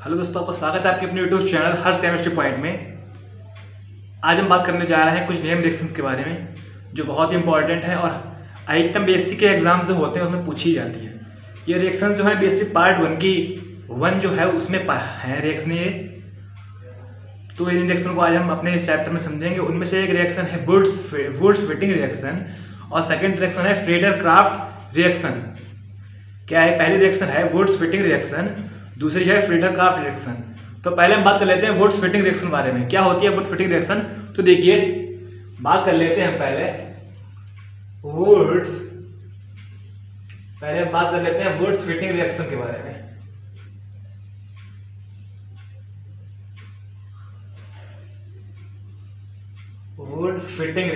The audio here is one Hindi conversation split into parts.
हेलो दोस्तों, आपका स्वागत है आपके अपने यूट्यूब चैनल हर्ष केमिस्ट्री पॉइंट में। आज हम बात करने जा रहे हैं कुछ नेम रिएक्शंस के बारे में जो बहुत ही इंपॉर्टेंट है और अधिकतम बीएससी के एग्जाम जो होते हैं उसमें पूछी जाती है। ये रिएक्शंस जो है बीएससी पार्ट 1 की 1 जो है उसमें है रिएक्शन ये। तो इन रिएक्शन को आज हम अपने इस चैप्टर में समझेंगे। उनमें से एक रिएक्शन है वुड्स-व्हिटिंग रिएक्शन और सेकेंड रिएक्शन है फ्रीडर-क्राफ्ट रिएक्शन। क्या है? पहली रिएक्शन है वुड्स-व्हिटिंग रिएक्शन, दूसरी है फ्रीडर-क्राफ्ट रिएक्शन। तो पहले हम बात कर लेते हैं वुड्स-व्हिटिंग रिएक्शन के बारे में। क्या होती है वुड्स-व्हिटिंग रिएक्शन? तो देखिए, बात कर लेते हैं पहले वुड्स-व्हिटिंग रिएक्शन के बारे में। वुड्स-व्हिटिंग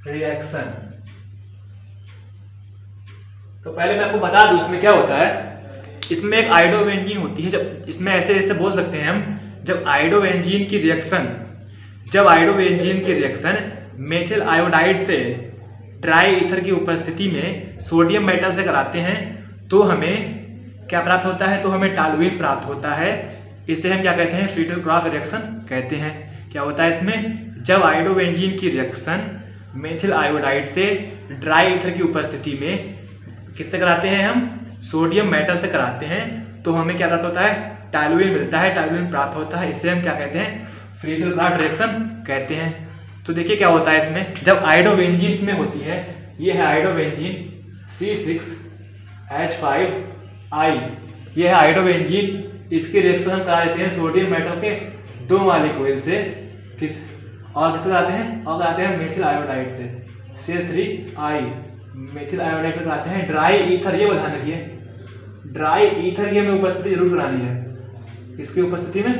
रिएक्शन। तो पहले मैं आपको बता दूं इसमें क्या होता है। इसमें एक आयोडोबेंजीन होती है। जब इसमें ऐसे बोल सकते हैं हम, जब आयोडोबेंजीन की रिएक्शन मेथिल आयोडाइड से ट्राई ईथर की उपस्थिति में सोडियम मेटल से कराते हैं तो हमें क्या प्राप्त होता है? तो हमें टॉलुइन प्राप्त होता है। इसे हम क्या कहते हैं? फ्रीडर-क्राफ्ट रिएक्शन कहते हैं। क्या होता है इसमें? जब आयोडोबेंजीन की रिएक्शन मेथिल आयोडाइड से ड्राई ईथर की उपस्थिति में किससे कराते हैं? हम सोडियम मेटल से कराते हैं तो हमें क्या प्राप्त होता है? टॉलुइन मिलता है, टॉलुइन प्राप्त होता है। इसे हम क्या कहते हैं? फ्रीडर-क्राफ्ट रिएक्शन कहते हैं। तो देखिए क्या होता है इसमें। जब आयोडोबेंजीन इसमें होती है, ये है आयोडोबेंजीन C6H5I, ये है आयोडोबेंजीन। इसकी रिएक्शन हम करा देते हैं सोडियम मेटल के 2 मॉलिक्यूल से किससे कराते हैं? और कराते हैं मेथिल आयोडाइड से CH3I, मेथिल आयोडाइड से कराते हैं ड्राई ईथर। ये ध्यान रखिए, ड्राई ईथर की हमें उपस्थिति जरूर करानी है। इसकी उपस्थिति में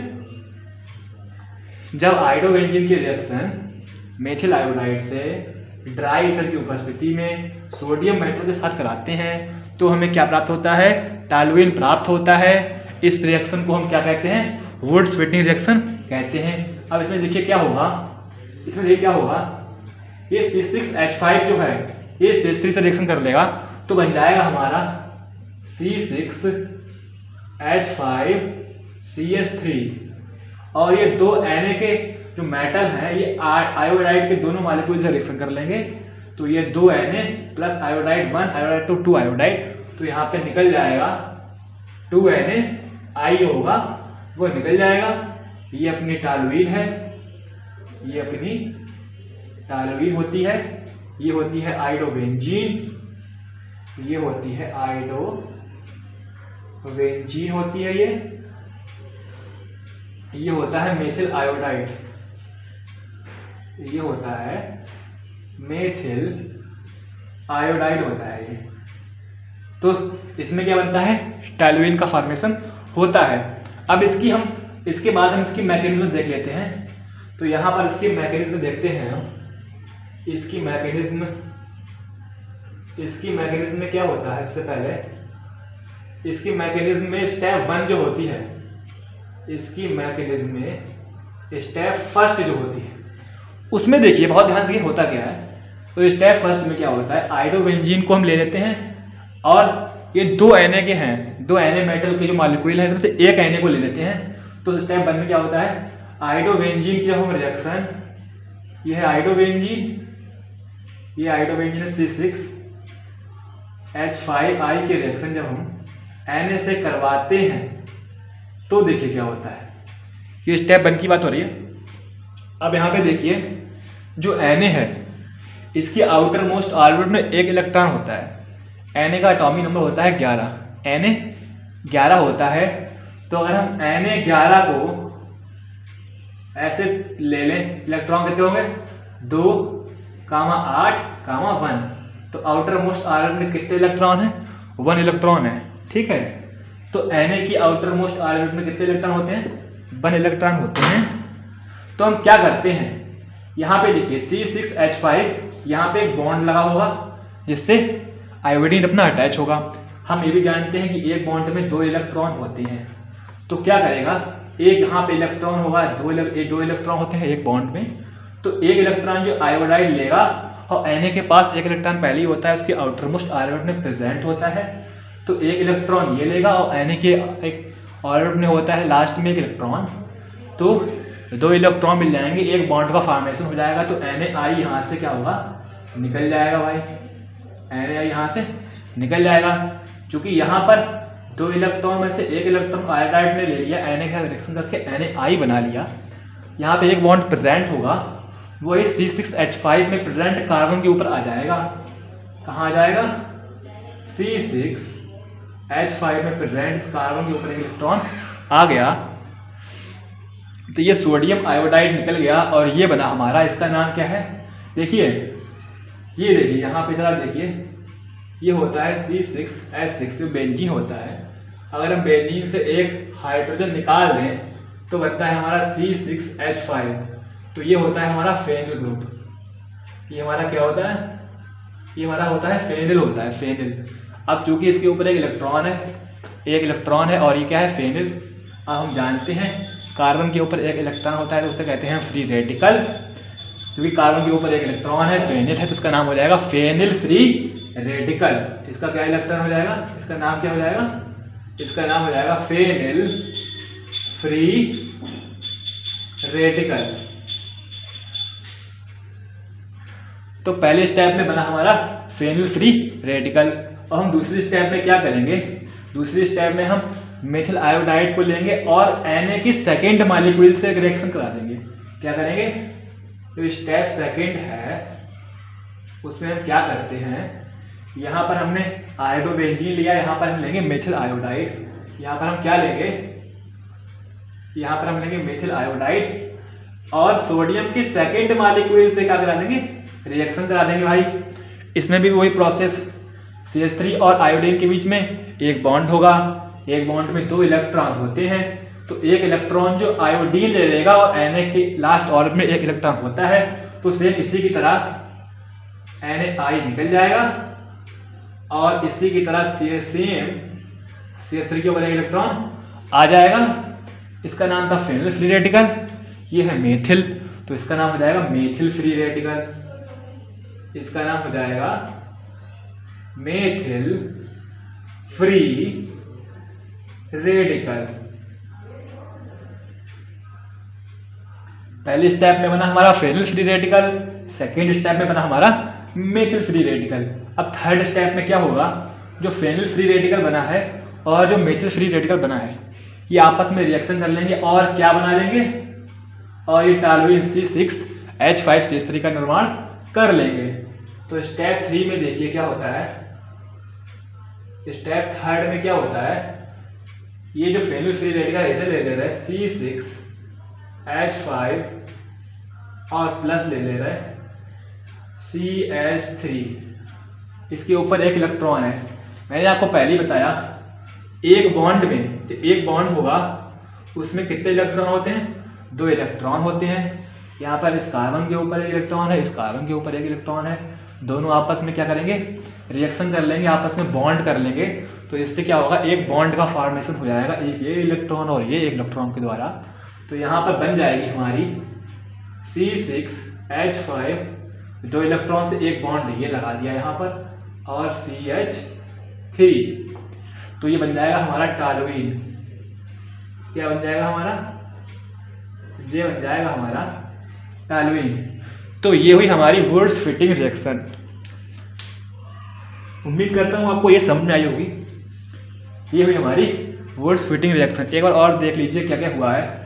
जब आयोडोबेंजीन की रिएक्शन मेथिल आयोडाइड से ड्राई ईथर की उपस्थिति में सोडियम मेटल के साथ कराते हैं तो हमें क्या प्राप्त होता है? टॉलुइन प्राप्त होता है। इस रिएक्शन को हम क्या कहते हैं? वुड्स-व्हिटिंग रिएक्शन कहते हैं। अब इसमें देखिए क्या होगा, ये C6H5 जो है ये CH3 से रिएक्शन कर लेगा तो बन जाएगा हमारा C6H5CH3। और ये 2 Na के जो मेटल हैं ये आयोडाइड के दोनों मॉलिक्यूल से रिएक्शन कर लेंगे तो ये 2 Na प्लस आयोडाइड 1 आयोडाइड तो 2 आयोडाइड, तो यहाँ पे निकल जाएगा 2 NaI होगा, वो निकल जाएगा। ये अपनी टॉलुइन है, ये अपनी टॉलुइन होती है। ये होती है आयोडोबेंजीन, ये होती है आयोडोबेंजीन होती है। ये होता है मेथिल आयोडाइड, ये होता है मेथिल आयोडाइड होता है ये। तो इसमें क्या बनता है? टॉलुइन का फॉर्मेशन होता है। अब इसके बाद हम इसकी मैकेनिज्म देख लेते हैं। तो यहाँ पर इसकी मैकेनिज्म देखते हैं हम। इसकी मैकेनिज्म में क्या होता है? सबसे पहले इसकी मैकेनिज्म में स्टेप 1 जो होती है, इसकी मैकेनिज्म में स्टेप फर्स्ट जो होती है उसमें देखिए बहुत ध्यान से होता क्या है। तो स्टेप फर्स्ट में क्या होता है? आयोडोबेंजीन को हम ले लेते हैं और ये 2 Na के हैं, 2 Na मेटल के जो मॉलिक्यूल है इसमें से एक Na को ले लेते हैं। तो स्टेप 1 में क्या होता है? आयोडोबेंजीन की जब हम रिएक्शन, ये है आयोडोबेंजीन, ये आयोडोबेंजीन है C6H5I के रिएक्शन जब हम Na से करवाते हैं तो देखिए क्या होता है। ये स्टेप 1 की बात हो रही है। अब यहाँ पे देखिए जो Na है इसकी आउटर मोस्ट ऑर्बिट में 1 इलेक्ट्रॉन होता है। Na का एटॉमिक नंबर होता है 11, Na 11 होता है। तो अगर हम Na 11 को ऐसे ले लें, इलेक्ट्रॉन कितने होंगे? 2, 8, 1। तो आउटर मोस्ट ऑर्बिट में कितने इलेक्ट्रॉन है? 1 इलेक्ट्रॉन है, ठीक है। तो Na की आउटर मोस्ट ऑर्बिट में कितने इलेक्ट्रॉन होते हैं? 1 इलेक्ट्रॉन होते हैं। तो हम क्या करते हैं? यहाँ पे देखिए C6H5, यहाँ पे एक बॉन्ड लगा होगा जिससे आयोडीन अपना अटैच होगा। हम ये भी जानते हैं कि एक बॉन्ड में 2 इलेक्ट्रॉन होते हैं। तो क्या करेगा? एक यहाँ पे इलेक्ट्रॉन होगा, 2 इलेक्ट्रॉन होते हैं एक बॉन्ड में। तो एक इलेक्ट्रॉन जो आयोडाइड लेगा और Na के पास एक इलेक्ट्रॉन पहले ही होता है, उसके आउटर मोस्ट ऑर्बिट में प्रेजेंट होता है, तो एक इलेक्ट्रॉन ये लेगा और Na के एक ऑर्बिट में होता है लास्ट में एक इलेक्ट्रॉन, तो 2 इलेक्ट्रॉन मिल जाएंगे, एक बॉन्ड का फॉर्मेशन हो जाएगा, तो Na यहाँ से क्या होगा, निकल जाएगा भाई, Na यहाँ से निकल जाएगा। क्योंकि यहाँ पर 2 इलेक्ट्रॉन में से एक इलेक्ट्रॉन आयोडाइड ने ले लिया, Na का रिएक्शन करके Na बना लिया, यहाँ पे एक बॉन्ड प्रेजेंट होगा, वो इस C6H5 में प्रेजेंट कार्बन के ऊपर आ जाएगा। कहाँ आ जाएगा, C6H5 में प्रेजेंट कार्बन के ऊपर एक इलेक्ट्रॉन आ गया, तो ये सोडियम आयोडाइड निकल गया और ये बना हमारा, इसका नाम क्या है, देखिए ये देखिए यहाँ पे जरा देखिए, ये होता है C6H6 जो बेंजीन होता है। अगर हम बेंजीन से एक हाइड्रोजन निकाल दें तो बनता है हमारा C6H5, तो ये होता है हमारा फेनिल ग्रुप। ये हमारा क्या होता है, ये हमारा होता है फेनिल, होता है फेनिल। अब चूंकि इसके ऊपर एक इलेक्ट्रॉन है और ये क्या है, फेनिल। अब हम जानते हैं कार्बन के ऊपर एक इलेक्ट्रॉन होता है तो उसे कहते हैं फ्री रेडिकल। क्योंकि कार्बन के ऊपर एक इलेक्ट्रॉन है, फेनिल है, तो उसका नाम हो जाएगा फेनिल फ्री रेडिकल। इसका क्या इलेक्ट्रॉन हो जाएगा, इसका नाम क्या हो जाएगा, इसका नाम हो जाएगा फेनिल फ्री रेडिकल। तो पहले स्टेप में बना हमारा फेनिल फ्री रेडिकल। और हम दूसरी स्टेप में क्या करेंगे, दूसरी स्टेप में हम मेथिल आयोडाइड को लेंगे और Na की सेकेंड मॉलिक्यूल से एक रिएक्शन करा देंगे। क्या करेंगे, तो स्टेप सेकेंड है, उसमें हम क्या करते हैं, यहाँ पर हमने आयोडोबेंजीन लिया, यहाँ पर हम लेंगे मेथिल आयोडाइड। यहाँ पर हम क्या लेंगे, यहाँ पर हम लेंगे मेथिल आयोडाइड और सोडियम की सेकेंड मॉलिक्यूल से क्या करा देंगे, रिएक्शन करा देंगे भाई। इसमें भी वही प्रोसेस, CH3 और आयोडीन के बीच में एक बॉन्ड होगा, एक बॉन्ड में 2 इलेक्ट्रॉन होते हैं, तो एक इलेक्ट्रॉन जो आयोडीन ले लेगा और Na के लास्ट ऑर्बिट में एक इलेक्ट्रॉन होता है, तो सेम इसी की तरह Na निकल जाएगा और इसी की तरह सेम CH3 के ऊपर एक इलेक्ट्रॉन आ जाएगा। इसका नाम था फेनिल फ्री रेडिकल, ये है मेथिल, तो इसका नाम हो जाएगा मेथिल फ्री रेडिकल। इसका नाम हो जाएगा मेथिल फ्री रेडिकल। पहले स्टेप में बना हमारा phenyl free radical, second step में बना हमारा मेथिल फ्री रेडिकल। अब थर्ड स्टेप में क्या होगा, जो फेनिल फ्री रेडिकल बना है और जो मेथिल फ्री रेडिकल बना है, ये आपस में रिएक्शन कर लेंगे और क्या बना लेंगे, और ये टॉलुइन C6H5CH3 का निर्माण कर लेंगे। तो स्टेप 3 में देखिए क्या होता है, स्टेप थर्ड में क्या होता है, ये जो फेनिल फ्री रेडिकल ऐसे ले ले रहे हैं C6H5 और प्लस ले ले रहे हैं CH3, इसके ऊपर एक इलेक्ट्रॉन है। मैंने आपको पहले ही बताया, एक बॉन्ड में तो एक बॉन्ड होगा, उसमें कितने इलेक्ट्रॉन होते हैं, 2 इलेक्ट्रॉन होते हैं। यहाँ पर इस कार्बन के ऊपर एक इलेक्ट्रॉन है, इस कार्बन के ऊपर एक इलेक्ट्रॉन है, दोनों आपस में क्या करेंगे, रिएक्शन कर लेंगे, आपस में बॉन्ड कर लेंगे, तो इससे क्या होगा, एक बॉन्ड का फॉर्मेशन हो जाएगा, एक ये इलेक्ट्रॉन और ये इलेक्ट्रॉन के द्वारा। तो यहाँ पर बन जाएगी हमारी C6H5, 2 इलेक्ट्रॉन से एक बॉन्ड ये लगा दिया यहाँ पर, और CH3, तो ये बन जाएगा हमारा टॉलुइन। क्या बन जाएगा हमारा, ये बन जाएगा हमारा टॉलुइन। तो ये हुई हमारी वुड्स फिटिंग रिएक्शन। उम्मीद करता हूँ आपको ये समझ में आई होगी। ये हुई हमारी वुड्स फिटिंग रिएक्शन। एक बार और देख लीजिए क्या क्या हुआ है।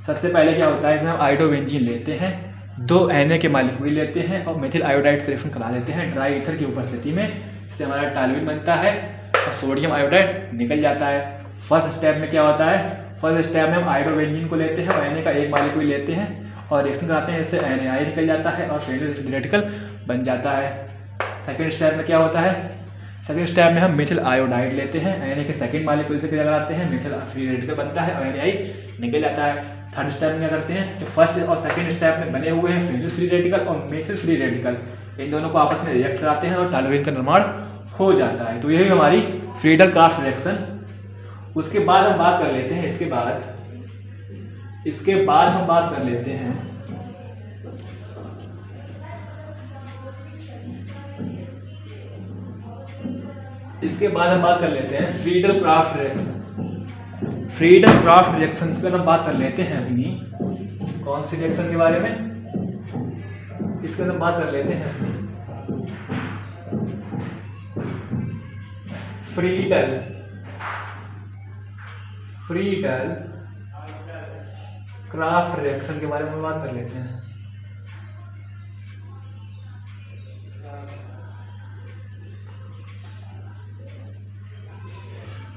सबसे पहले क्या होता है, इसमें हम आयोडोबेंजीन लेते हैं, 2 Na के मॉलिक्यूल लेते हैं और मेथिल आयोडाइड से रिएक्शन करा देते हैं ड्राई ईथर की उपस्थिति में, इससे हमारा टॉलुइन बनता है और सोडियम आयोडाइड निकल जाता है। फर्स्ट स्टेप में क्या होता है, फर्स्ट स्टेप में हम आयोडोबेंजीन को लेते हैं और Na का एक मॉलिक्यूल लेते हैं और रिएक्शन कराते हैं, इससे NaI निकल जाता है और फेनिल रेडिकल बन जाता है। सेकेंड स्टेप में क्या होता है, सेकेंड स्टेप में हम मेथिल आयोडाइड लेते हैं, Na के सेकेंड मॉलिक्यूल से क्रिया कराते हैं, मेथिल फ्री रेडिकल बनता है और NaI निकल जाता है। थर्ड स्टेप में क्या करते हैं, जो फर्स्ट और सेकेंड स्टेप में बने हुए हैं फेनिल फ्री रेडिकल और मेथिल फ्री रेडिकल, इन दोनों को आपस में रिएक्ट कराते हैं और टॉलुइन का निर्माण हो जाता है। तो यही हमारी फ्रीडल क्राफ्ट रिएक्शन। उसके बाद हम बात कर लेते हैं, इसके बाद हम बात कर लेते हैं इसके बाद हम बात कर लेते हैं Friedel craft reaction. Friedel craft reaction पर हम बात कर लेते हैं अपनी कौन सी रिएक्शन के बारे में, इसके बाद हम बात कर लेते हैं अपनी फ्रीडल क्राफ्ट रिएक्शन के बारे में बात कर लेते हैं।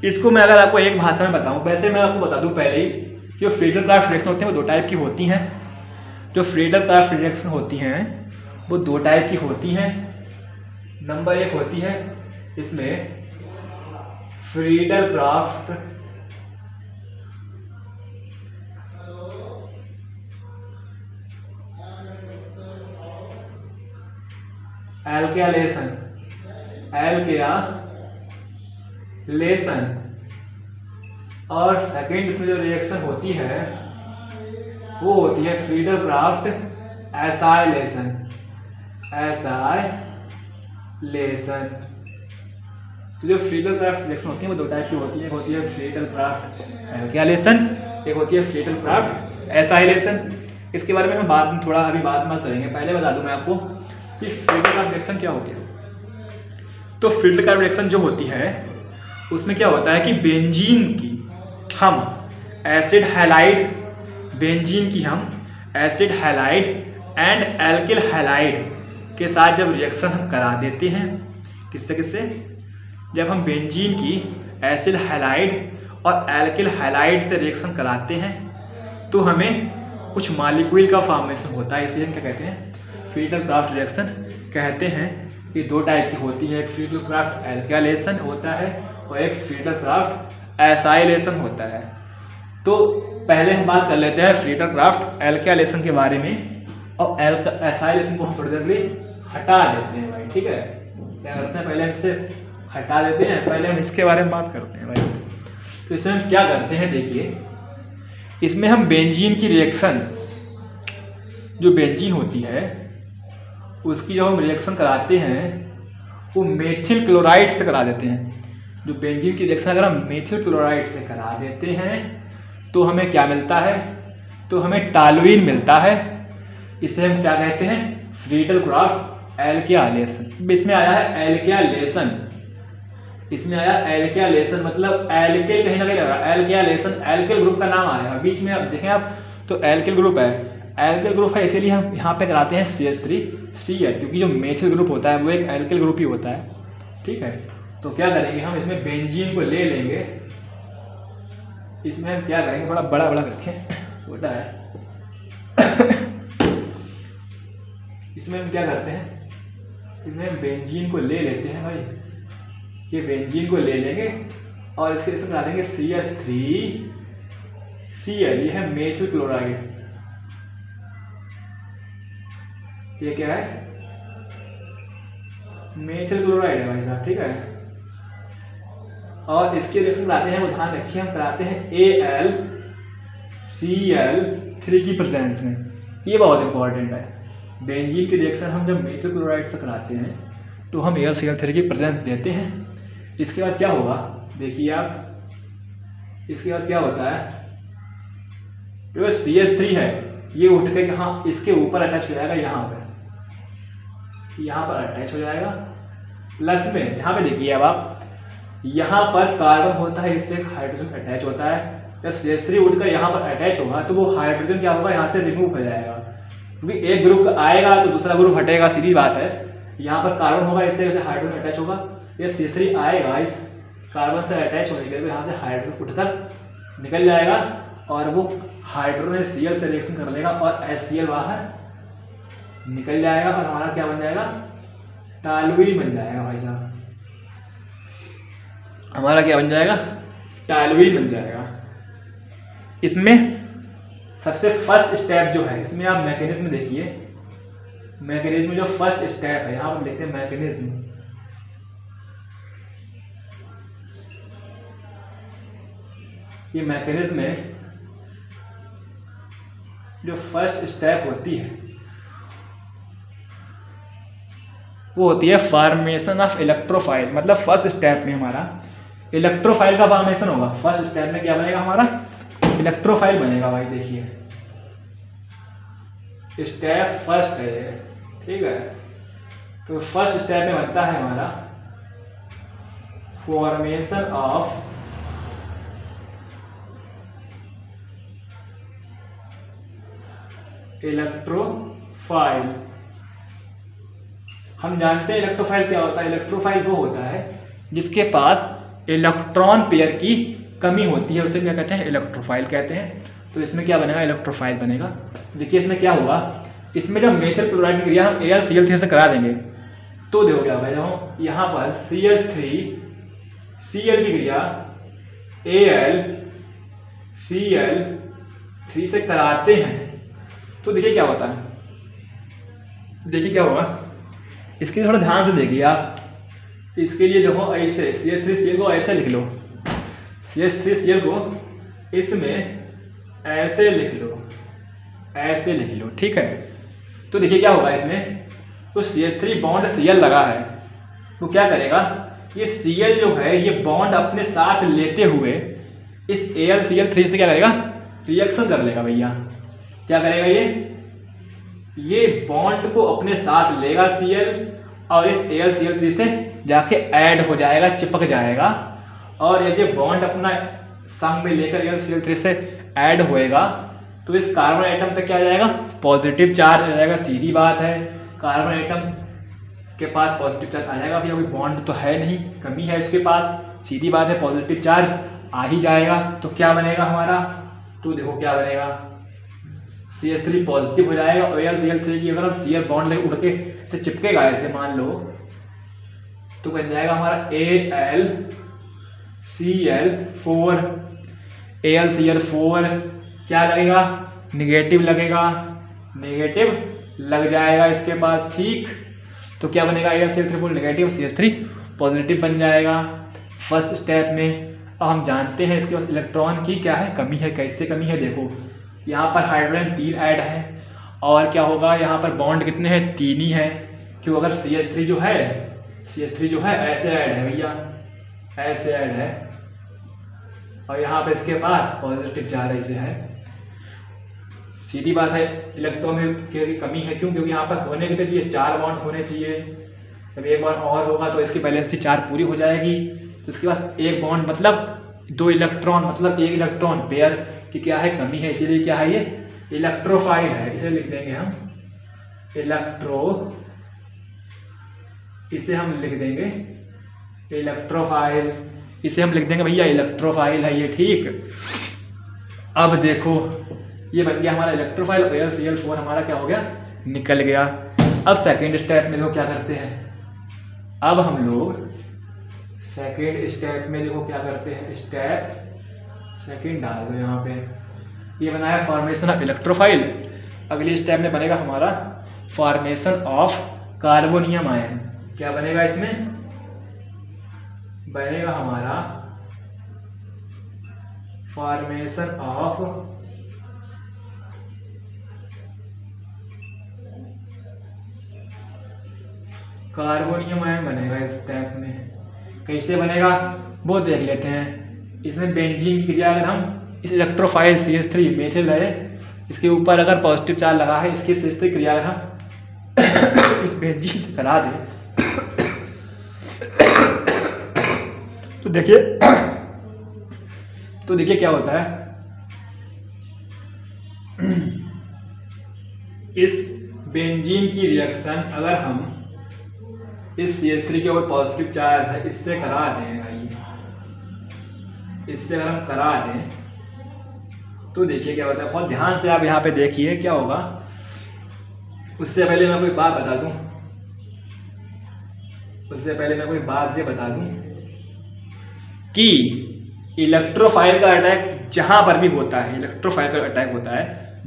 इसको मैं अगर आपको एक भाषा में बताऊं, वैसे मैं आपको बता दूं पहले ही, जो फ्रीडल क्राफ्ट रिएक्शन होते हैं वो दो टाइप की होती हैं। जो फ्रीडल क्राफ्ट रिएक्शन होती हैं वो दो टाइप की होती हैं। नंबर एक होती है इसमें फ्रीडल क्राफ्ट एल्केलेशन और सेकेंड इसमें जो रिएक्शन होती है वो होती है फ्रीडल क्राफ्ट एसाइलेशन। तो जो फ्रीडल क्राफ्ट रिएक्शन होती है वो दो टाइप की होती है, एक होती है फ्रीडल क्राफ्ट एल्केलेशन, एक होती है फ्रीडल क्राफ्ट एसाइलेशन। इसके बारे में हम बाद में थोड़ा अभी बाद में करेंगे, पहले बता दूं मैं आपको कि फ्रीडल क्राफ्ट रिएक्शन क्या होती है। तो फ्रीडल क्राफ्ट रिएक्शन जो होती है उसमें क्या होता है कि बेंजीन की हम acid halide and alkyl halide के साथ जब रिएक्शन हम करा देते हैं, किससे जब हम बेंजीन की एसिड हैलाइड और एल्किल हैलाइड से रिएक्शन कराते हैं तो हमें कुछ मॉलिक्यूल का फॉर्मेशन होता है, इसे हम क्या कहते हैं, फ्रीडल क्राफ्ट रिएक्शन कहते हैं। ये दो टाइप की होती है, एक फ्रीडल क्राफ्ट एल्केलेशन होता है और एक फ्रीडल क्राफ्ट एसाइलेशन होता है। तो पहले हम बात कर लेते हैं फ्रीडल क्राफ्ट एल्केलेशन के बारे में, और एसाइलेशन को हम थोड़ी देर के लिए हटा देते हैं भाई, ठीक है। क्या करते हैं, पहले हम इसे हटा देते हैं, पहले हम इसके बारे में बात करते हैं भाई। तो इसमें हम क्या करते हैं, देखिए इसमें हम बेंजीन की रिएक्शन, जो बेंजीन होती है उसकी जब हम रिएक्शन कराते हैं वो मेथिल क्लोराइड से करा देते हैं। जो बेंजीन की रिएक्शन अगर हम मेथिल क्लोराइड से करा देते हैं तो हमें क्या मिलता है, तो हमें टॉलुइन मिलता है। इसे हम क्या कहते हैं, फ्रीडल क्राफ्ट एल्केलेशन। इसमें आया है एल्केलेशन, इसमें आया एल्केलेशन मतलब एल्किल कहीं ना कहीं लगा, एल्केलेशन एल्किल ग्रुप का नाम आया बीच में, आप देखें आप तो एल्किल ग्रुप है, एल्किल ग्रुप है, इसीलिए हम यहाँ पे कराते हैं CH3Cl, क्योंकि जो मेथिल ग्रुप होता है वो एक एल्किल ग्रुप ही होता है, ठीक है। तो क्या करेंगे हम, इसमें बेंजीन को ले लेंगे, इसमें हम क्या करेंगे, बड़ा बड़ा रखें, छोटा है इसमें हम क्या करते हैं, इसमें हम बेंजीन को ले लेते हैं भाई, ये बेंजीन को ले लेंगे और इसके इसमें डाल देंगे CH3Cl, ये है मेथिल क्लोराइड, ये क्या है, मेथिल क्लोराइड है भाई साहब, ठीक है। और इसके रिएक्शन कराते हैं, वो ध्यान रखिए, हम कराते हैं AlCl3 की प्रेजेंस में, ये बहुत इंपॉर्टेंट है। बेंजीन की रिएक्शन हम जब मेथिल क्लोराइड से कराते हैं तो हम AlCl3 की प्रेजेंस देते हैं। इसके बाद क्या होगा, देखिए आप, इसके बाद क्या होता है, जो CH3 है ये उठ के यहाँ इसके ऊपर अटैच हो जाएगा, यहाँ पर अटैच हो जाएगा। प्लस में यहाँ पे देखिए अब आप, यहाँ पर कार्बन होता है, इससे हाइड्रोजन अटैच होता है। जब CH3 उठकर यहाँ पर अटैच होगा तो वो हाइड्रोजन क्या होगा, यहाँ से रिमूव हो जाएगा, क्योंकि एक ग्रुप आएगा तो दूसरा ग्रुप हटेगा, सीधी बात है। यहाँ पर कार्बन होगा, इस तरह से हाइड्रोजन अटैच होगा, ये CH3 आएगा, इस कार्बन से अटैच होने के लिए यहाँ से हाइड्रोजन उठकर निकल जाएगा और वो हाइड्रोजन Cl से रिएक्शन कर लेगा और HCl बाहर निकल जाएगा और हमारा क्या बन जाएगा, टॉलुइन बन जाएगा भाई साहब, हमारा क्या बन जाएगा, टॉलुइन बन जाएगा। इसमें सबसे फर्स्ट स्टेप जो है, इसमें आप मैकेनिज्म देखिए, मैकेनिज्म जो फर्स्ट स्टेप है, यहाँ पर लिखते हैं मैकेनिज्म, ये मैकेनिज्म में जो फर्स्ट स्टेप होती है वो होती है फॉर्मेशन ऑफ इलेक्ट्रोफाइल। मतलब फर्स्ट स्टेप में हमारा इलेक्ट्रोफाइल का फॉर्मेशन होगा। फर्स्ट स्टेप में क्या बनेगा हमारा, इलेक्ट्रोफाइल बनेगा भाई। देखिए स्टेप फर्स्ट है ये, ठीक है। तो फर्स्ट स्टेप में बनता है हमारा फॉर्मेशन ऑफ इलेक्ट्रोफाइल। हम जानते हैं इलेक्ट्रोफाइल क्या होता है। इलेक्ट्रोफाइल वो होता है जिसके पास इलेक्ट्रॉन पेयर की कमी होती है, उसे क्या कहते हैं, इलेक्ट्रोफाइल कहते हैं। तो इसमें क्या बनेगा, इलेक्ट्रोफाइल बनेगा। देखिए इसमें क्या होगा, इसमें जब मेथल क्लोराइड की क्रिया हम AlCl3 से करा देंगे तो देखो क्या होगा, जब यहाँ पर CH3Cl की क्रिया AlCl3 से कराते हैं तो देखिए क्या होता है। देखिए क्या होगा, इसके लिए थोड़ा ध्यान से देखिए आप। इसके लिए देखो ऐसे CH3Cl को ऐसे लिख लो, CH3Cl को इसमें ऐसे लिख लो, ऐसे लिख लो, ठीक है। तो देखिए क्या होगा इसमें, तो CH3 बॉन्ड Cl लगा है, तो क्या करेगा, ये Cl जो है ये बॉन्ड अपने साथ लेते हुए इस AlCl3 से क्या करेगा, रिएक्शन कर लेगा भैया। क्या करेगा ये बॉन्ड को अपने साथ लेगा Cl और इस AlCl3 से जाके ऐड हो जाएगा, चिपक जाएगा। और ये बॉन्ड अपना संग में लेकर AlCl3 से ऐड होएगा तो इस कार्बन एटम पे क्या आ जाएगा, पॉजिटिव चार्ज आ जाएगा। सीधी बात है, कार्बन एटम के पास पॉजिटिव चार्ज आ जाएगा। अभी अभी बॉन्ड तो है नहीं, कमी है उसके पास, सीधी बात है, पॉजिटिव चार्ज आ ही जाएगा। तो क्या बनेगा हमारा, तो देखो क्या बनेगा, CH3 पॉजिटिव हो जाएगा और AlCl3 की अगर हम Cl बॉन्ड लेकर उड़ के से चिपकेगा ऐसे मान लो, तो बन जाएगा हमारा AlCl4 क्या लगेगा, निगेटिव लगेगा, निगेटिव लग जाएगा इसके पास, ठीक। तो क्या बनेगा, AlCl3 नेगेटिव, CH3 पॉजिटिव बन जाएगा फर्स्ट स्टेप में। अब हम जानते हैं इसके पास इलेक्ट्रॉन की क्या है, कमी है। कैसे कमी है, देखो यहाँ पर हाइड्रोजन 3 ऐड है और क्या होगा, यहाँ पर बॉन्ड कितने हैं, 3 ही है। क्यों, अगर CH3 जो है ऐसे ऐड है भैया, ऐसे ऐड है और यहाँ पे इसके पास पॉजिटिव चार्ज ऐसे है। सीधी बात है, इलेक्ट्रॉन की कमी है। क्यों, क्योंकि यहाँ पर होने के चाहिए 4 बॉन्ड होने चाहिए। जब एक बार और होगा तो इसकी बैलेंसी 4 पूरी हो जाएगी। तो इसके पास एक बॉन्ड मतलब 2 इलेक्ट्रॉन, मतलब 1 इलेक्ट्रॉन पेयर की क्या है, कमी है। इसीलिए क्या है, ये इलेक्ट्रोफाइल है। इसे लिख देंगे हम इसे हम लिख देंगे इलेक्ट्रोफाइल, इसे हम लिख देंगे भैया इलेक्ट्रोफाइल है ये, ठीक। अब देखो ये बन गया हमारा इलेक्ट्रोफाइल, AlCl4 हमारा क्या हो गया, निकल गया। अब सेकेंड स्टेप में देखो क्या करते हैं, अब हम लोग सेकेंड स्टेप में देखो क्या करते हैं, स्टेप सेकेंड डाल दो यहाँ पे। ये बनाया फॉर्मेशन ऑफ इलेक्ट्रोफाइल। अगली स्टेप में बनेगा हमारा फॉर्मेशन ऑफ कार्बोनियम आयन। क्या बनेगा इसमें, बनेगा हमारा फॉर्मेशन ऑफ कार्बोनियम आयन बनेगा इस स्टेप में। कैसे बनेगा वो देख लेते हैं। इसमें बेंजीन की क्रिया, अगर हम इस इलेक्ट्रोफाइल CH3 मेथिल है, इसके ऊपर अगर पॉजिटिव चार्ज लगा है, इसकी CH3 क्रिया अगर हम इस बेंजीन से करा दें तो देखिए क्या होता है, इस बेंजीन की रिएक्शन अगर हम इस CH3 के ऊपर पॉजिटिव चार्ज है इससे करा दें भाई, इससे अगर हम करा दें तो देखिए क्या होता है। बहुत ध्यान से आप यहाँ पे देखिए क्या होगा। उससे पहले मैं कोई बात बता दूं, कि इलेक्ट्रोफाइल का अटैक जहाँ पर भी होता है,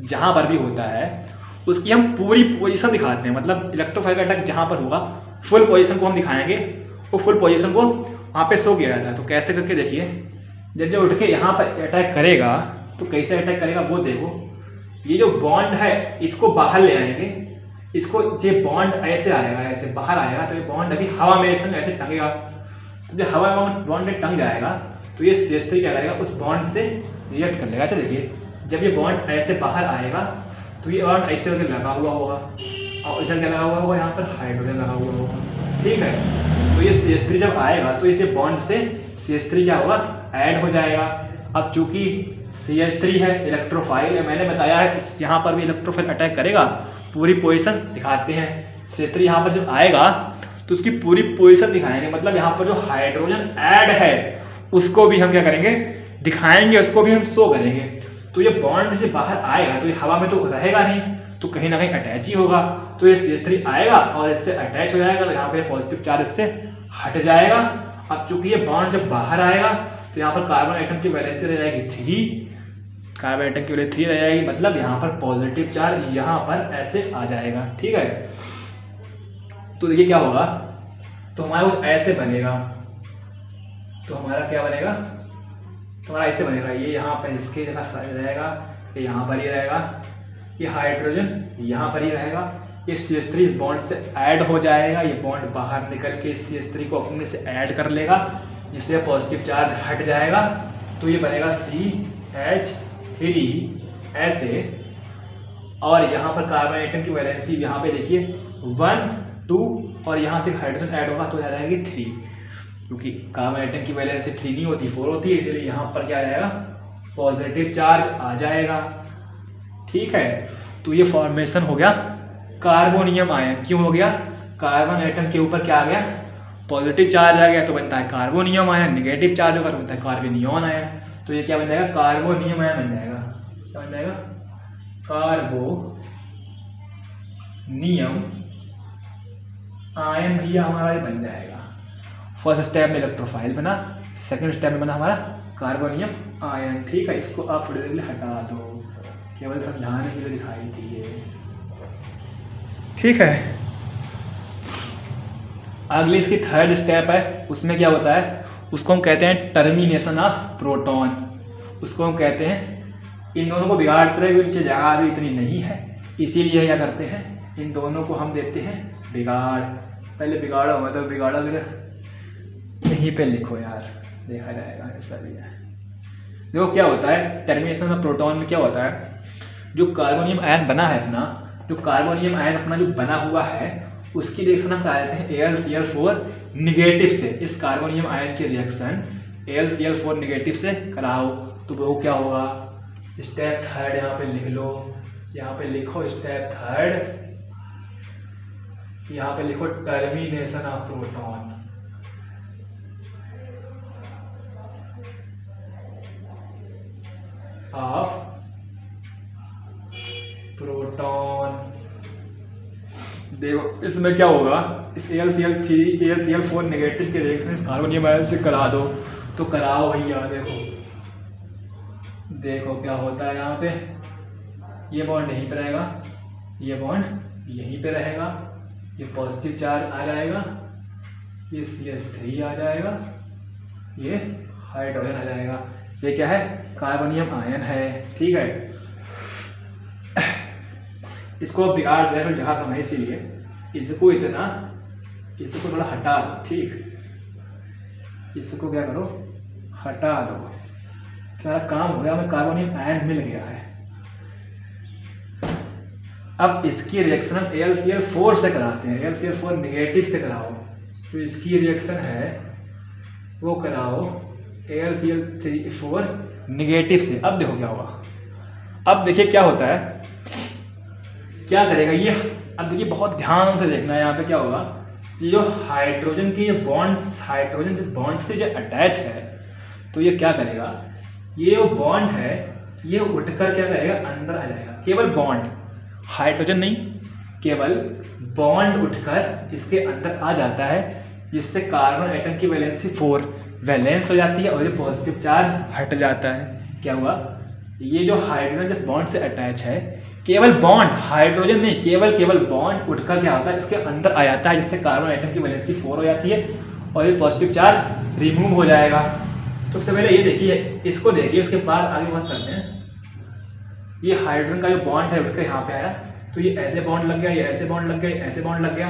जहाँ पर भी होता है उसकी हम पूरी पोजीशन दिखाते हैं। मतलब इलेक्ट्रोफाइल का अटैक जहाँ पर होगा फुल पोजीशन को हम दिखाएंगे, वो फुल पोजीशन को वहाँ पे शो किया जाता है। तो कैसे करके देखिए, जब उठ के यहाँ पर अटैक करेगा तो कैसे अटैक करेगा वो देखो। ये जो बॉन्ड है इसको बाहर ले आएंगे, इसको ये बॉन्ड ऐसे आएगा, ऐसे बाहर आएगा, तो ये बॉन्ड अभी हवा में ऐसे टंगेगा। तो जब हवा में बॉन्ड में टंग जाएगा तो ये CH3 क्या करेगा, उस बॉन्ड से रिएक्ट कर लेगा। अच्छा देखिए, जब ये बॉन्ड ऐसे बाहर आएगा तो ये बॉन्ड ऐसे करके लगा हुआ होगा, और इधर क्या लगा हुआ होगा, यहाँ पर हाइड्रोजन लगा हुआ होगा। ठीक है, तो ये CH3 जब आएगा तो इस बॉन्ड से CH3 क्या होगा, ऐड हो जाएगा। अब चूंकि CH3 है, इलेक्ट्रोफाइल है, मैंने बताया है यहाँ पर भी इलेक्ट्रोफाइल अटैक करेगा। पूरी पोजीशन दिखाते हैं। CH3 यहाँ पर जब आएगा तो उसकी पूरी पोजीशन दिखाएंगे, मतलब यहाँ पर जो हाइड्रोजन ऐड है उसको भी हम क्या करेंगे, दिखाएंगे, उसको भी हम शो करेंगे। तो ये बॉन्ड से बाहर आएगा तो ये हवा में तो रहेगा नहीं, तो कहीं ना कहीं अटैच ही होगा। तो ये CH3 आएगा और इससे अटैच हो जाएगा, तो यहाँ पे पॉजिटिव चार्ज इससे हट जाएगा। अब चूंकि ये बॉन्ड जब बाहर आएगा तो यहाँ पर कार्बन एटम की वैलेंसी रह जाएगी 3, कार्बन एटम की वैलेंसी 3 रह जाएगी, मतलब यहाँ पर पॉजिटिव चार्ज यहाँ पर ऐसे आ जाएगा। ठीक है, तो देखिए क्या होगा, तो हमारा वो ऐसे बनेगा, तो हमारा क्या बनेगा, तो हमारा ऐसे बनेगा। ये यहाँ पर इसके जगह रहेगा, ये यहाँ पर ही रहेगा, ये हाइड्रोजन यहाँ पर ही रहेगा, ये CH3 इस बॉन्ड से ऐड हो जाएगा, ये बॉन्ड बाहर निकल के CH3 को अपने से ऐड कर लेगा, जिससे पॉजिटिव चार्ज हट जाएगा। तो ये बनेगा CH3 ऐसे, और यहाँ पर कार्बन एटम की वैलेंसी यहाँ पे देखिए 1 2, और यहाँ से हाइड्रोजन ऐड होगा तो आ जाएगी 3, क्योंकि कार्बन एटम की वैलेंसी 3 नहीं होती 4 होती है, इसलिए यहाँ पर क्या आ जाएगा, पॉजिटिव चार्ज आ जाएगा। ठीक है, तो ये फॉर्मेशन हो गया कार्बोनियम आयन। क्यों हो गया, कार्बन एटम के ऊपर क्या आ गया, पॉजिटिव चार्ज आ गया, तो बनता है कार्बोनियम आयन। नेगेटिव चार्ज होगा तो बनता है कार्बोनियन आयन। तो ये क्या बन जाएगा, कार्बोनियम आयन बन जाएगा। क्या बन जाएगा, कार्बोनियम आयन भैया हमारा ये बन जाएगा। फर्स्ट स्टेप में इलेक्ट्रोफाइल बना, सेकंड स्टेप में बना हमारा कार्बोनियम आयन। ठीक है, इसको आप थोड़ी देर के लिए हटा दो, केवल समझाने के लिए दिखाई थी ये। ठीक है, अगली इसकी थर्ड स्टेप है, उसमें क्या होता है, उसको हम कहते हैं टर्मिनेशन ऑफ प्रोटॉन। उसको हम कहते हैं, इन दोनों को बिगाड़ते रहे, नीचे जगह भी इतनी नहीं है, इसीलिए क्या करते हैं, इन दोनों को हम देते हैं बिगाड़। पहले बिगाड़ा मतलब बिगाड़ा यहीं पे लिखो यार, देखा जाएगा ऐसा भी है। देखो क्या होता है, टर्मिनेशन ऑफ प्रोटॉन में क्या होता है, जो कार्बोनियम आयन बना है अपना, जो कार्बोनियम आयन अपना जो बना हुआ है, उसकी रिएक्शन हम करा देते हैं AlCl4 निगेटिव से। इस कार्बोनियम आयन की रिएक्शन AlCl4 निगेटिव से कराओ तो वो क्या होगा, स्टेप थर्ड यहाँ पे लिख लो, यहाँ पे लिखो स्टेप थर्ड, यहाँ पे लिखो termination of proton. Of proton. देखो इसमें क्या होगा, इस AlCl4 नेगेटिव के रिएक्शन इस कार्बोनियम आयन से करा दो, तो कराओ भैया। देखो क्या होता है, यहाँ पे ये बॉन्ड यहीं पे रहेगा, ये बॉन्ड यहीं पे रहेगा, ये पॉजिटिव चार्ज आ जाएगा, ये CH3 आ जाएगा, ये हाइड्रोजन आ जाएगा। ये क्या है, कार्बोनियम आयन है। ठीक है, इसको बिगाड़ दे रहे जगह कम है, इसीलिए इसको इतना, इसको थोड़ा हटा दो। ठीक, इसको क्या करो, हटा दो। क्या काम हो गया, हमें कार्बोनियम आयन मिल गया है। अब इसकी रिएक्शन हम AlCl4 से कराते हैं, AlCl4 निगेटिव से कराओ, तो इसकी रिएक्शन है वो कराओ AlCl4 निगेटिव से। अब देखो क्या होगा, अब देखिए क्या होता है, क्या करेगा ये। अब देखिए बहुत ध्यान से देखना है, यहाँ पे क्या होगा, ये जो हाइड्रोजन की बॉन्ड, हाइड्रोजन जिस बॉन्ड से जो अटैच है, तो ये क्या करेगा, ये जो बॉन्ड है ये उठकर क्या करेगा, अंदर आ जाएगा। केवल बॉन्ड, हाइड्रोजन नहीं, केवल बॉन्ड उठकर इसके अंदर आ जाता है, जिससे कार्बन एटम की वैलेंसी 4 वैलेंस हो जाती है और ये पॉजिटिव चार्ज हट जाता है। क्या हुआ, ये जो हाइड्रोजन जिस बॉन्ड से अटैच है, केवल बॉन्ड, हाइड्रोजन नहीं, केवल बॉन्ड उठकर क्या होता है, इसके अंदर आ जाता है, जिससे कार्बन एटम की वैलेंसी 4 हो जाती है और ये पॉजिटिव चार्ज रिमूव हो जाएगा। तो सबसे पहले ये देखिए, इसको देखिए, उसके बाद आगे बात करते हैं। ये हाइड्रोजन का जो बॉन्ड है उठकर यहाँ पे आया, तो ये ऐसे बॉन्ड लग गया, ये ऐसे बॉन्ड लग गया, ऐसे बॉन्ड लग गया,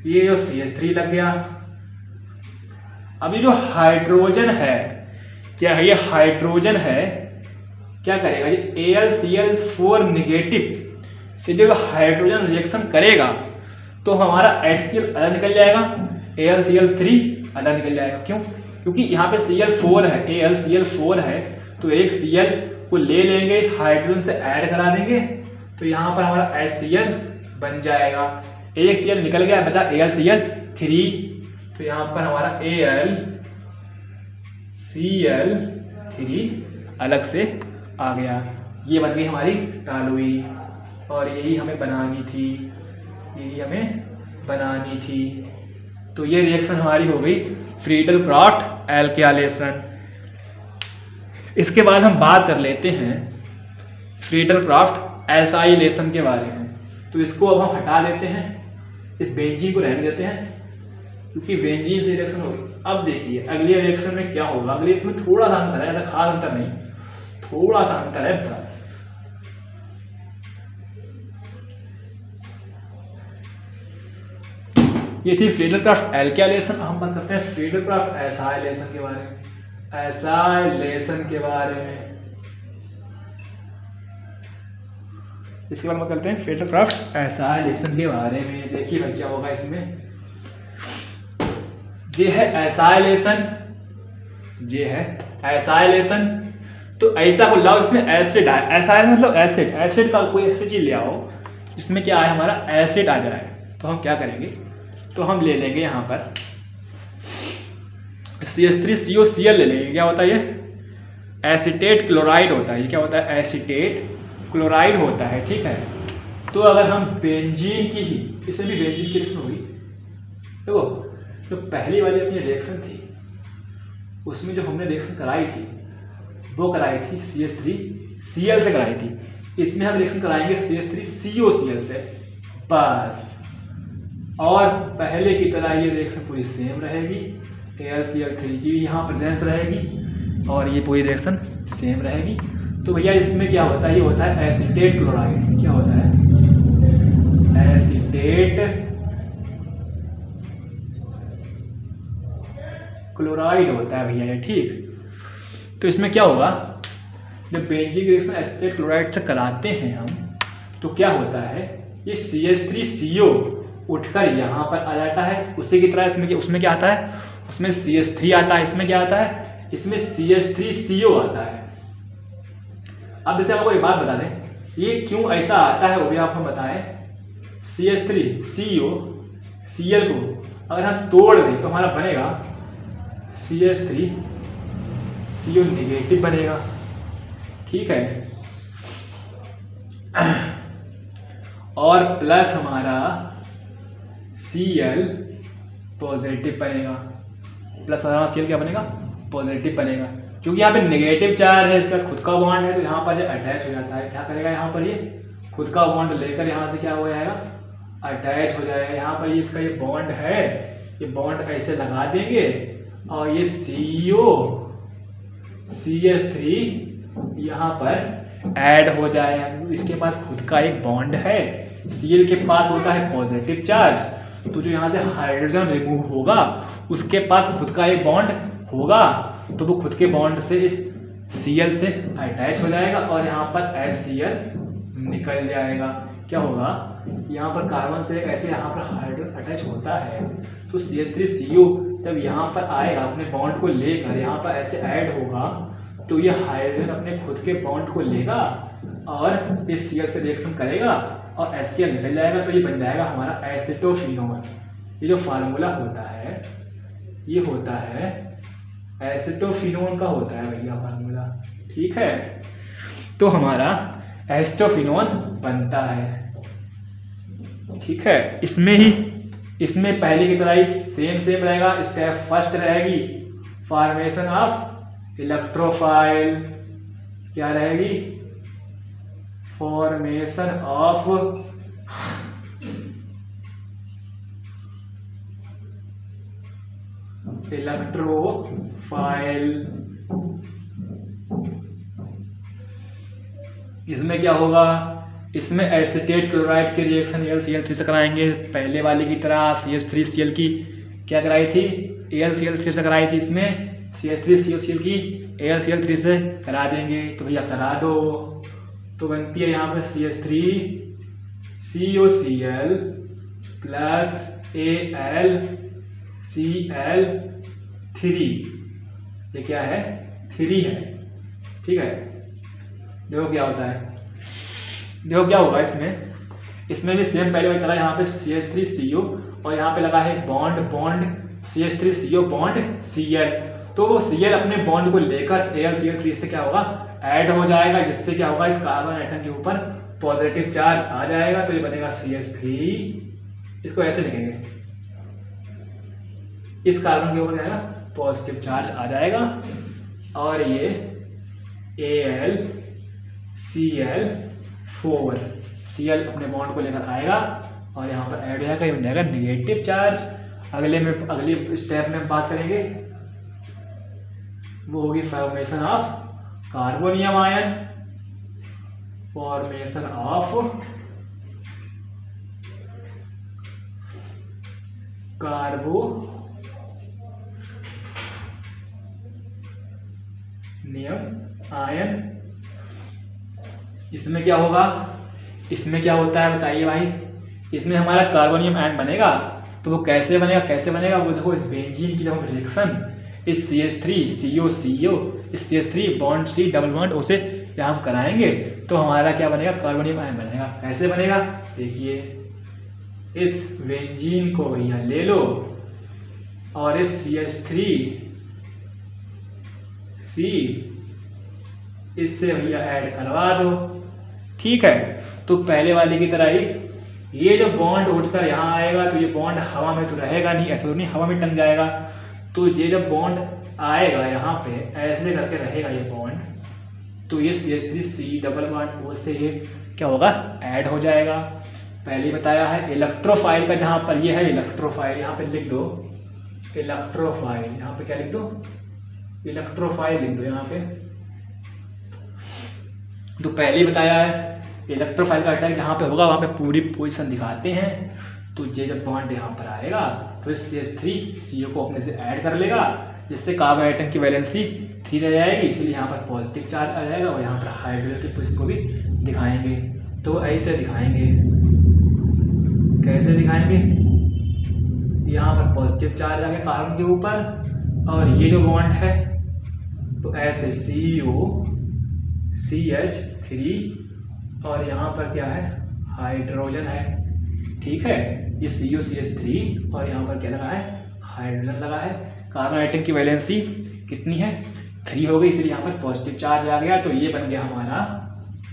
ये जो CH3 लग गया। अब ये जो हाइड्रोजन है, क्या है, ये हाइड्रोजन है, क्या करेगा, ये AlCl4 नेगेटिव से जब हाइड्रोजन रिएक्शन करेगा तो हमारा HCl अलग निकल जाएगा, AlCl3 अलग निकल जाएगा। क्यों? क्योंकि यहाँ पे Cl4 है, AlCl4 है, तो एक Cl को ले लेंगे, इस हाइड्रोजन से ऐड करा देंगे, तो यहाँ पर हमारा HCl बन जाएगा। एक Cl निकल गया, बचा AlCl3, तो यहाँ पर हमारा AlCl3 अलग से आ गया। ये बन गई हमारी टॉलुइन, और यही हमें बनानी थी, यही हमें बनानी थी। तो ये रिएक्शन हमारी हो गई फ्रीडल क्राफ्ट एल्केलेशन। इसके बाद हम बात कर लेते हैं फ्रीडल क्राफ्ट एसाइलेशन के बारे में। तो इसको अब हम हटा देते हैं, इस बेंजीन को रहने देते हैं, क्योंकि बेंजीन से रिएक्शन होगी। अब देखिए अगले रिएक्शन में क्या होगा। अगले रिएक्शन में थोड़ा सा अंतर है, ज़्यादा खास अंतर नहीं, थोड़ा सा अंतर है बस। ये थी फ्रीडल क्राफ्ट एल्केलेशन। हम बात करते हैं फ्रीडल क्राफ्ट एसाइलेशन के बारे में। एसाइलेशन के बारे में इसके बाद हम करते हैं फ्रीडल क्राफ्ट एसाइलेशन के बारे में। देखिए भाई क्या होगा इसमें। ये है एसाइलेशन, ये है एसाइलेशन। तो ऐसा को लाओ, इसमें एसिड आए, एसाइलेशन मतलब एसिड, एसिड का कोई ऐसी चीज ले आओ जिसमें क्या आए, हमारा एसिड आ जाए। तो हम क्या करेंगे, तो हम ले लेंगे यहाँ पर CH3COCl ले लेंगे। क्या होता है ये, एसीटेट क्लोराइड होता है। ये क्या होता है, एसीटेट क्लोराइड होता है, ठीक है। तो अगर हम बेंजीन की ही, इसे भी बेंजीन की रिएक्शन होगी। देखो जो पहली वाली अपनी रिएक्शन थी उसमें जो हमने रिएक्शन कराई थी वो कराई थी CH3Cl से कराई थी। इसमें हम रिएक्शन कराएंगे CH3COCl से बस। और पहले की तरह ये रिएक्शन पूरी सेम रहेगी, AlCl3 की भी यहाँ प्रेजेंस रहेगी और ये पूरी रिएक्शन सेम रहेगी। तो भैया इसमें क्या होता है, ये होता है एसीटेट क्लोराइड। क्या होता है, एसीटेट क्लोराइड होता है भैया ये, ठीक। तो इसमें क्या होगा, जब बेंजीन रिएक्शन एसीटेट क्लोराइड से कराते हैं हम, तो क्या होता है, ये CH3CO उठकर यहाँ पर आ जाता है। उसी की तरह इसमें उसमें क्या आता है, उसमें CH3 आता है, इसमें क्या आता है, इसमें CH3CO आता है। अब जैसे आपको एक बात बता दें, ये क्यों ऐसा आता है वो भी आपको बताएं। CH3COCl को अगर हम तोड़ दें तो हमारा बनेगा CH3CO नेगेटिव बनेगा, ठीक है। और प्लस हमारा Cl पॉजिटिव बनेगा, प्लस हमारा Cl क्या बनेगा, पॉजिटिव बनेगा। क्योंकि यहाँ पे नेगेटिव चार्ज है, इसका खुद का बॉन्ड है, तो यहाँ पर जो अटैच हो जाता है, क्या करेगा, यहाँ पर ये खुद का बॉन्ड लेकर यहाँ से क्या हो जाएगा, अटैच हो जाएगा। यहाँ पर इसका ये बॉन्ड है, ये बॉन्ड ऐसे लगा देंगे और ये CH3 यहाँ पर ऐड हो जाएगा। इसके पास खुद का एक बॉन्ड है, Cl के पास होता है पॉजिटिव चार्ज, तो जो यहाँ से हाइड्रोजन रिमूव होगा उसके पास खुद का एक बॉन्ड होगा, तो वो खुद के बॉन्ड से इस Cl से अटैच हो जाएगा और यहाँ पर HCl निकल जाएगा। क्या होगा, यहाँ पर कार्बन से ऐसे यहाँ पर हाइड्रोजन अटैच होता है, तो CH3CO जब यहाँ पर आएगा अपने बॉन्ड को लेकर, यहाँ पर ऐसे ऐड होगा, तो ये हाइड्रोजन अपने खुद के बॉन्ड को लेगा और इस Cl से रिएक्शन करेगा और HCl निकल जाएगा। तो ये बन जाएगा हमारा एसिटोफिनोन। ये जो फार्मूला होता है ये होता है एसिटोफिनोन का होता है भैया फार्मूला, ठीक है। तो हमारा एसिटोफिनोन बनता है, ठीक है। इसमें पहले की तरह ही सेम रहेगा। स्टेप फर्स्ट रहेगी फॉर्मेशन ऑफ इलेक्ट्रोफाइल, क्या रहेगी, फॉर्मेशन ऑफ इलेक्ट्रोफाइल। इसमें क्या होगा, इसमें एसीटेट क्लोराइड की रिएक्शन AlCl3 से कराएंगे, पहले वाली की तरह CH3Cl की क्या कराई थी, AlCl3 से कराई थी, इसमें CH3COCl की AlCl3 से करा देंगे। तो भैया करा दो, तो बनती है यहाँ पे CH3COCl प्लस AlCl3, ये क्या है 3 है, ठीक है। देखो क्या होता है, देखो क्या होगा इसमें भी सेम पहले वाली तरह यहाँ पे CH3CO और यहाँ पे लगा है बॉन्ड CH3CO बॉन्ड Cl, तो वो Cl अपने बॉन्ड को लेकर AlCl3 से क्या होगा ऐड हो जाएगा, जिससे क्या होगा इस कार्बन एटम के ऊपर पॉजिटिव चार्ज आ जाएगा। तो ये बनेगा CH3, इसको ऐसे लिखेंगे, इस कार्बन के ऊपर जाएगा पॉजिटिव चार्ज आ जाएगा और ये AlCl4 Cl अपने बॉन्ड को लेकर आएगा और यहाँ पर ऐड हो जाएगा, ये बन जाएगा निगेटिव चार्ज। अगली स्टेप में बात करेंगे, वो होगी formation of carbonium ion, formation of carbonium ion. इसमें क्या होगा, इसमें क्या होता है बताइए भाई, इसमें हमारा कार्बोनियम आयन बनेगा, तो वो कैसे बनेगा वो देखो, इस बेंजीन की जब हम रिएक्शन इस CH3CO इस CH3 bond C double bond O से जब हम कराएंगे तो हमारा क्या बनेगा, कार्बोनियम आयन बनेगा। कैसे बनेगा देखिए, इस बेंजीन को भैया ले लो और इस CH3C इससे भैया ऐड करवा दो, ठीक है। तो पहले वाले की तरह ही ये जो बॉन्ड उठकर यहाँ आएगा तो ये बॉन्ड हवा में तो रहेगा नहीं, ऐसा तो नहीं हवा में टंग जाएगा, तो ये जब बॉन्ड आएगा यहाँ पे ऐसे करके रहेगा ये बॉन्ड, तो ये CH3C डबल बॉन्ड O से ये क्या होगा ऐड हो जाएगा। पहले बताया है इलेक्ट्रोफाइल का, जहाँ पर ये है इलेक्ट्रोफाइल, यहाँ पे लिख दो इलेक्ट्रोफाइल, यहाँ पे क्या लिख दो इलेक्ट्रोफाइल लिख दो यहाँ पे। तो पहले ही बताया है इलेक्ट्रोफाइल का अटैक जहाँ पे होगा वहाँ पे पूरी पोजीशन दिखाते हैं। तो ये जब बॉन्ड यहाँ पर आएगा तो इस CH3CO को अपने से ऐड कर लेगा, जिससे कार्बन आइटम की वैलेंसी 3 रह जाएगी, इसलिए यहाँ पर पॉजिटिव चार्ज आ जाएगा और यहाँ पर हाइड्रोजन की पोजीशन को भी दिखाएंगे। तो ऐसे दिखाएंगे, कैसे दिखाएंगे, यहाँ पर पॉजिटिव चार्ज आ गया कार्बन के ऊपर और ये जो बॉन्ड है तो ऐसे COCH3 और यहाँ पर क्या है हाइड्रोजन है, ठीक है। ये COCH3 और यहाँ पर क्या लगा है हाइड्रोजन लगा है। कार्बन आइटम की वैलेंसी कितनी है 3 हो गई, इसलिए यहाँ पर पॉजिटिव चार्ज आ गया। तो ये बन गया हमारा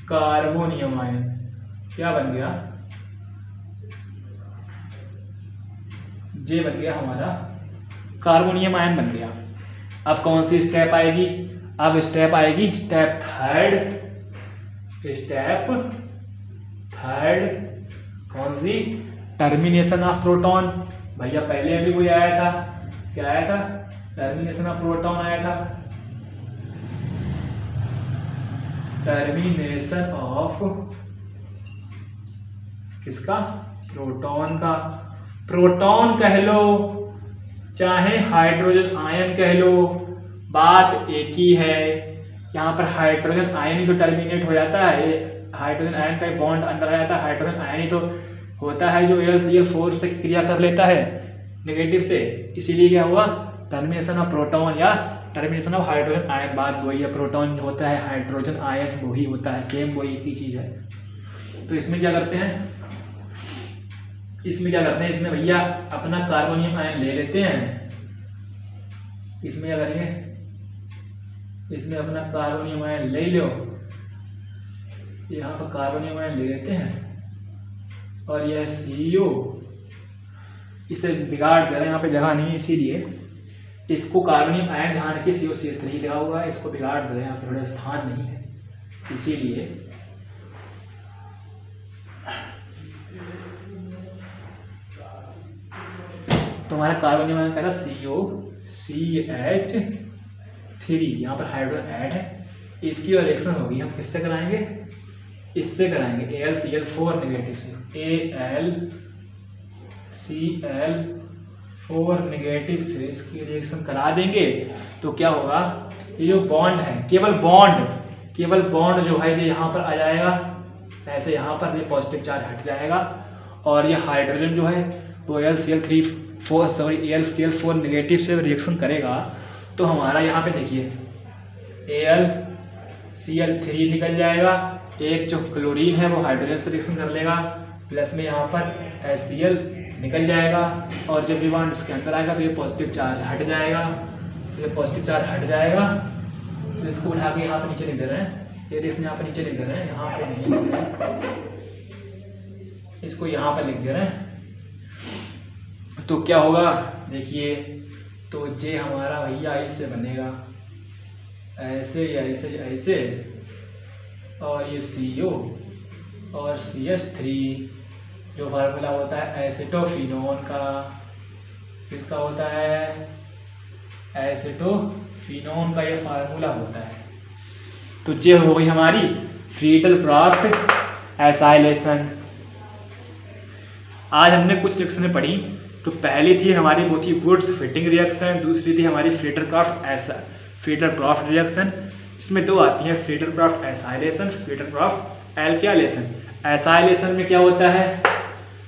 कार्बोनियम आयन। क्या बन गया, ये बन गया हमारा कार्बोनियम आयन बन गया। अब कौन सी स्टेप आएगी, अब स्टेप आएगी स्टेप थर्ड कौन सी, टर्मिनेशन ऑफ प्रोटॉन। भैया पहले अभी कोई आया था, क्या आया था, टर्मिनेशन ऑफ प्रोटॉन आया था, टर्मिनेशन ऑफ किसका, प्रोटॉन का। प्रोटॉन कह लो चाहे हाइड्रोजन आयन कह लो, बात एक ही है। यहाँ पर हाइड्रोजन आयन ही तो टर्मिनेट हो जाता है, हाइड्रोजन आयन का बॉन्ड अंदर आ जाता है, हाइड्रोजन आयन ही तो होता है जो AlCl4 से क्रिया कर लेता है नेगेटिव से, इसीलिए क्या हुआ टर्मिनेशन ऑफ प्रोटॉन या टर्मिनेशन ऑफ हाइड्रोजन आयन। बात वही है, प्रोटॉन होता है हाइड्रोजन आयन वही होता है, सेम वही एक ही चीज़ है। तो इसमें क्या करते हैं, इसमें भैया अपना कार्बोनियम आयन ले लेते हैं। इसमें क्या करेंगे, इसमें अपना कार्बोनियम आयन ले लो, यहाँ पर कार्बोनियम आयन ले लेते हैं और यह CO इसे बिगाड़ दे रहे हैं, यहाँ पे जगह नहीं है इसीलिए इसको कार्बोनियम आयन ध्यान रखिए COCH3 लगा हुआ है, इसको बिगाड़ दे रहे हैं, यहाँ पे थोड़ा स्थान नहीं है इसीलिए। तो हमारा कार्बोनियम आयन कह रहा COCH3, यहाँ पर हाइड्रोजन ऐड है, इसकी रिएक्शन होगी हम किससे कराएंगे, इससे कराएंगे AlCl4 नेगेटिव से, AlCl4 नेगेटिव से इसकी रिएक्शन करा देंगे तो क्या होगा, ये जो बॉन्ड है केवल बॉन्ड जो है ये यहाँ पर आ जाएगा, ऐसे यहाँ पर ये पॉजिटिव चार्ज हट जाएगा और ये हाइड्रोजन जो है वो AlCl4 नेगेटिव से रिएक्शन करेगा तो हमारा यहाँ पे देखिए AlCl3 निकल जाएगा, एक जो क्लोरीन है वो हाइड्रोजन से रिएक्शन कर लेगा, प्लस में यहाँ पर HCl निकल जाएगा और जब ये बॉन्ड इसके अंदर आएगा तो ये पॉजिटिव चार्ज हट जाएगा, तो इसको उठा के यहाँ पर नीचे लिख दे रहे हैं, ये इसमें यहाँ पर नीचे लिख दे रहे हैं, यहाँ पे नहीं लिख रहे हैं, इसको यहाँ पर लिख दे रहे हैं। तो क्या होगा देखिए, तो ये हमारा भैया ऐसे बनेगा, ऐसे या ऐसे और ये CO और CH3 जो फार्मूला होता है एसिटोफिनोन का, किसका होता है, एसिटोफिनोन का ये फार्मूला होता है। तो ये हो गई हमारी फ्रीडल क्राफ्ट एसाइलेशन। आज हमने कुछ रिएक्शनें पढ़ी, तो पहली थी हमारी वो थी वुड्स फिटिंग रिएक्शन, दूसरी थी हमारी फ्रीडल क्राफ्ट रिएक्शन। इसमें दो आती हैं, Friedel Crafts acylation, Friedel Crafts alkylation. Acylation में क्या होता है,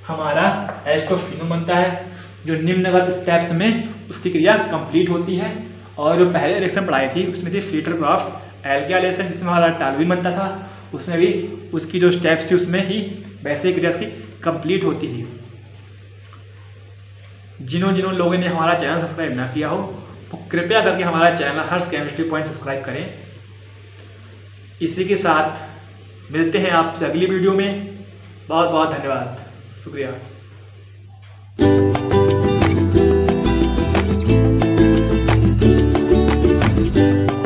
हमारा एसिटोफिनोन बनता है जो निम्नगत स्टेप्स में उसकी क्रिया कंप्लीट होती है, और जो पहले रिएक्शन पढ़ाई थी उसमें थी फ्रीडल क्राफ्ट एल्केलेशन जिसमें हमारा टॉलुइन बनता था, उसमें भी उसकी जो स्टेप्स थी उसमें ही वैसे ही क्रिया की कंप्लीट होती थी। जिन्हों लोगों ने हमारा चैनल सब्सक्राइब ना किया हो वो कृपया करके हमारा चैनल हर्ष केमिस्ट्री पॉइंट सब्सक्राइब करें। इसी के साथ मिलते हैं आपसे अगली वीडियो में। बहुत बहुत धन्यवाद, शुक्रिया।